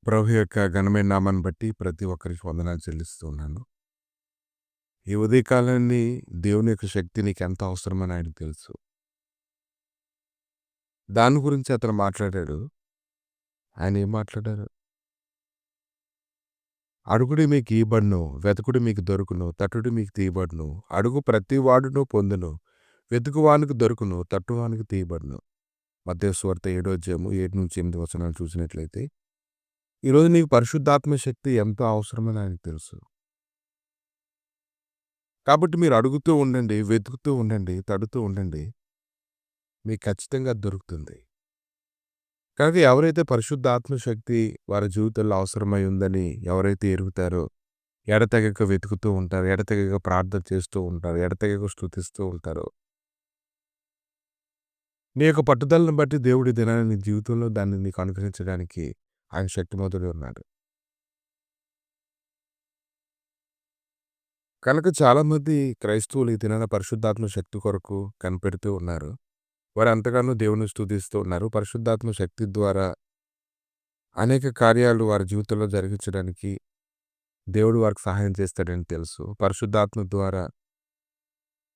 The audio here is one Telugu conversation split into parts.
ప్రభు యొక్క ఘనమైన నామాన్ని బట్టి ప్రతి ఒక్కరికి వందనాలు చెల్లిస్తూ ఉన్నాను. ఈ ఉదయకాలాన్ని దేవుని యొక్క శక్తి నీకెంత అవసరమని ఆయనకు తెలుసు. దాని గురించి అతను మాట్లాడాడు. ఆయన ఏం మాట్లాడారు? అడుగుడి మీకు ఇయ్యబడును, వెతకుడి మీకు దొరుకును, తట్టుడి మీకు తీయబడును. అడుగు ప్రతి వాడును పొందును, వెతుకువానికి దొరుకును, తట్టువానికి తీయబడును. మత్తయి సువార్త 7వ అధ్యాయము 7-8 వచనాలు చూసినట్లయితే, ఈరోజు నీకు పరిశుద్ధాత్మ శక్తి ఎంతో అవసరమని ఆయనకు తెలుసు. కాబట్టి మీరు అడుగుతూ ఉండండి, వెతుకుతూ ఉండండి, తడుతూ ఉండండి. మీకు ఖచ్చితంగా అది దొరుకుతుంది. కనుక ఎవరైతే పరిశుద్ధాత్మ శక్తి వారి జీవితంలో అవసరమై ఉందని ఎవరైతే ఎరుగుతారో, ఎడతెగక వెతుకుతూ ఉంటారు, ఎడతెగక ప్రార్థన చేస్తూ ఉంటారు, ఎడతెగక స్తుతిస్తూ ఉంటారో, నీ యొక్క పట్టుదలను బట్టి దేవుడి దినాన్ని నీ జీవితంలో దాన్ని నీకు అనుగ్రహించడానికి ఆయన శక్తిమంతుడే ఉన్నాడు. కనుక చాలామంది క్రైస్తవులు ఈ దినాన పరిశుద్ధాత్మ శక్తి కొరకు కనిపెడుతూ ఉన్నారు. వారు ఎంతగానో దేవుని స్తుతిస్తూ ఉన్నారు. పరిశుద్ధాత్మ శక్తి ద్వారా అనేక కార్యాలు వారి జీవితంలో జరిగించడానికి దేవుడు వారికి సహాయం చేస్తాడని తెలుసు. పరిశుద్ధాత్మ ద్వారా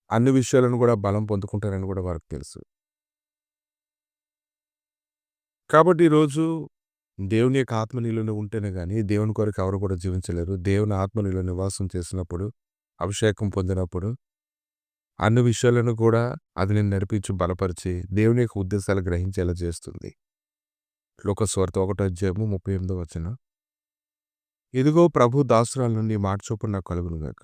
అన్ని విషయాలను కూడా బలం పొందుకుంటారని కూడా వారికి తెలుసు. కాబట్టి ఈరోజు దేవుని యొక్క ఆత్మ నీలోనే ఉంటేనే గాని దేవుని కొరకు ఎవరు కూడా జీవించలేరు. దేవుని ఆత్మ నీలో నివాసం చేసినప్పుడు, అభిషేకం పొందినప్పుడు అన్ని విషయాలను కూడా అది నిన్ను నడిపించి బలపరిచి దేవుని యొక్క ఉద్దేశాలు గ్రహించేలా చేస్తుంది. లూకా సువార్త 1వ అధ్యాయము 38వ వచనం. ఇదిగో ప్రభు దాసురాల నుండి మాట చొప్పున నాకు కలుగును గాక.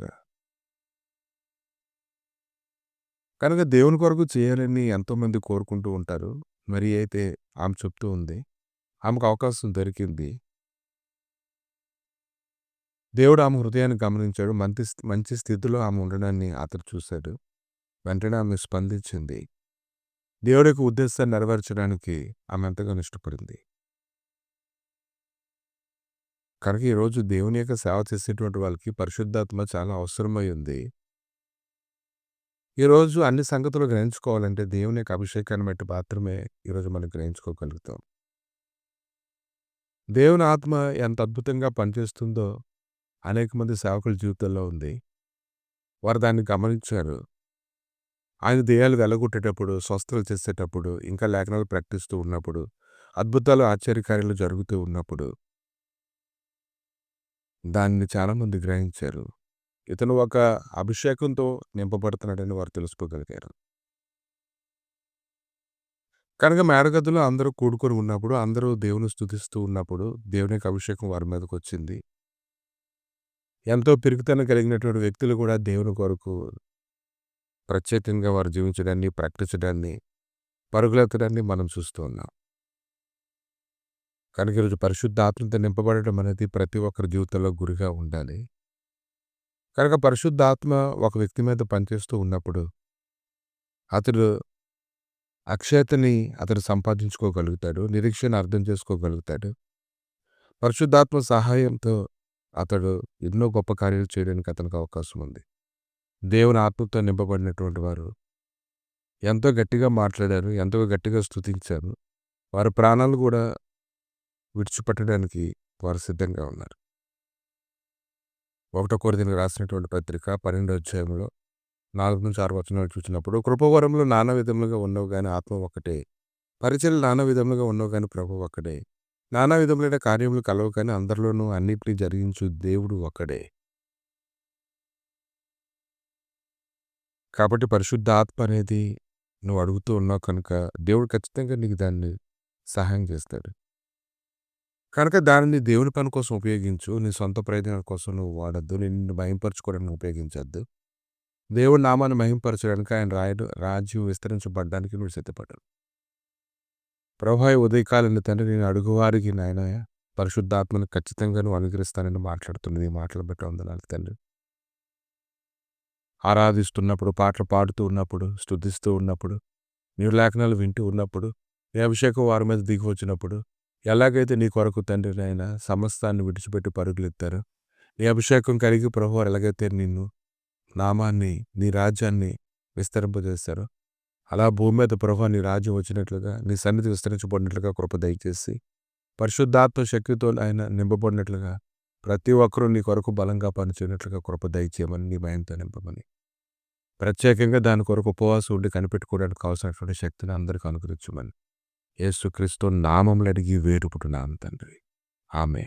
కనుక దేవుని కొరకు చేయాలని ఎంతోమంది కోరుకుంటూ ఉంటారు. మరి అయితే ఆమె చెప్తూ ఉంది. ఆమెకు అవకాశం దొరికింది. దేవుడు ఆమె హృదయాన్ని గమనించాడు. మంచి స్థితిలో ఆమె ఉండడాన్ని అతడు చూశాడు. వెంటనే ఆమె స్పందించింది. దేవుడి యొక్క ఉద్దేశాన్ని నెరవేర్చడానికి ఆమె ఎంతగానో ఇష్టపడింది. కనుక ఈరోజు దేవుని యొక్క సేవ చేసేటువంటి వాళ్ళకి పరిశుద్ధాత్మ చాలా అవసరమై ఉంది. ఈరోజు అన్ని సంగతులు గ్రహించుకోవాలంటే దేవుని యొక్క అభిషేకాన్ని బట్టి మాత్రమే ఈరోజు మనం గ్రహించుకోగలుగుతాం. దేవుని ఆత్మ ఎంత అద్భుతంగా పనిచేస్తుందో అనేక మంది సేవకుల జీవితంలో ఉంది. వారు దాన్ని గమనించారు. ఆయన దెయ్యాలు వెళ్ళగొట్టేటప్పుడు, స్వస్థతలు చేసేటప్పుడు, ఇంకా లేఖనాలు ప్రకటిస్తూ ఉన్నప్పుడు, అద్భుతాలు ఆశ్చర్యకార్యాలు జరుగుతూ ఉన్నప్పుడు దాన్ని చాలామంది గ్రహించారు. ఇతను ఒక అభిషేకంతో నింపబడుతున్నాడని వారు తెలుసుకోగలిగారు. కనుక మేడగదిలో అందరూ కూడుకొని ఉన్నప్పుడు, అందరూ దేవుని స్తుతిస్తూ ఉన్నప్పుడు, దేవుని యొక్క అభిషేకం వారి మీదకొచ్చింది. ఎంతో పిరికితనం కలిగినటువంటి వ్యక్తులు కూడా దేవుని కొరకు ప్రత్యేకంగా వారు జీవించడాన్ని, ప్రకటించడాన్ని, పరుగులెత్తడాన్ని మనం చూస్తూ ఉన్నాం. కనుక ఈరోజు పరిశుద్ధాత్మతో నింపబడడం అనేది ప్రతి ఒక్కరి జీవితంలో గురిగా ఉండాలి. కనుక పరిశుద్ధాత్మ ఒక వ్యక్తి మీద పనిచేస్తూ ఉన్నప్పుడు అతడు అక్షయతని అతడు సంపాదించుకోగలుగుతాడు. నిరీక్షణ అర్థం చేసుకోగలుగుతాడు. పరిశుద్ధాత్మ సహాయంతో అతడు ఎన్నో గొప్ప కార్యాలు చేయడానికి అతనికి అవకాశం ఉంది. దేవుని ఆత్మతో నింపబడినటువంటి వారు ఎంతో గట్టిగా మాట్లాడారు, ఎంతో గట్టిగా స్తుతించారు. వారి ప్రాణాలు కూడా విడిచిపెట్టడానికి వారు సిద్ధంగా ఉన్నారు. 1 కొరింథీయులకు రాసినటువంటి పత్రిక 12వ అధ్యాయంలో 4-6 వచనాలు చూసినప్పుడు, కృపవరములు నానా విధములుగా ఉన్నవి గాని ఆత్మ ఒక్కటే, పరిచర్యలు నానా విధములుగా ఉన్నవి గాని ప్రభువు ఒక్కడే, నానా విధములైన కార్యములు కలవు కానీ అందరిలోనూ అన్నిటినీ జరిగించు దేవుడు ఒక్కడే. కాబట్టి పరిశుద్ధాత్మ అనేది నువ్వు అడుగుతూ ఉన్నావు కనుక దేవుడు ఖచ్చితంగా నీకు దాన్ని సహాయం చేస్తాడు. కనుక దానిని దేవుని పని కోసం ఉపయోగించు. నీ సొంత ప్రయోజనాల కోసం నువ్వు వాడొద్దు. నిన్ను మహింపరచుకోవడానికి ఉపయోగించొద్దు. దేవుడి నామాన్ని మహింపరచడానికి ఆయన రాజ్యం విస్తరించబడ్డానికి నువ్వు సిద్ధపడు. ప్రభువా, ఈ ఉదయకాలంలో తండ్రి నేను అడుగువారికి నాయన పరిశుద్ధాత్మను ఖచ్చితంగా నువ్వు అనుగ్రహిస్తానని మాట్లాడుతున్నది. ఈ మాటలు బట్టి వందనాలు తండ్రి. ఆరాధిస్తున్నప్పుడు, పాటలు పాడుతూ ఉన్నప్పుడు, స్తుతిస్తూ ఉన్నప్పుడు, నీ లేఖనాలు వింటూ ఉన్నప్పుడు, నీ అభిషేకం వారి మీద దిగి వచ్చినప్పుడు, ఎలాగైతే నీ కొరకు తండ్రి నాయన సమస్తాన్ని విడిచిపెట్టి పరుగులెత్తారో, నీ అభిషేకం కలిగి ప్రభువు ఎలాగైతే నిన్ను నామాన్ని, నీ రాజ్యాన్ని విస్తరింపజేశారో, అలా భూమి మీద ప్రభువా నీ రాజ్యం వచ్చినట్లుగా, నీ సన్నిధి విస్తరించబడినట్లుగా కృప దయచేసి పరిశుద్ధాత్మ శక్తితో ఆయన నింపబడినట్లుగా ప్రతి ఒక్కరూ నీ కొరకు బలంగా పనిచేయనట్లుగా కృప దయచేయమని నీ భయంతో నింపమని ప్రత్యేకంగా దాని కొరకు ఉపవాసం ఉండి కనిపెట్టుకోవడానికి కావాల్సినటువంటి శక్తిని అందరికీ అనుగ్రహించమని యేసుక్రీస్తు నామములు అడిగి వేడుకుంటున్నాను తండ్రి. ఆమె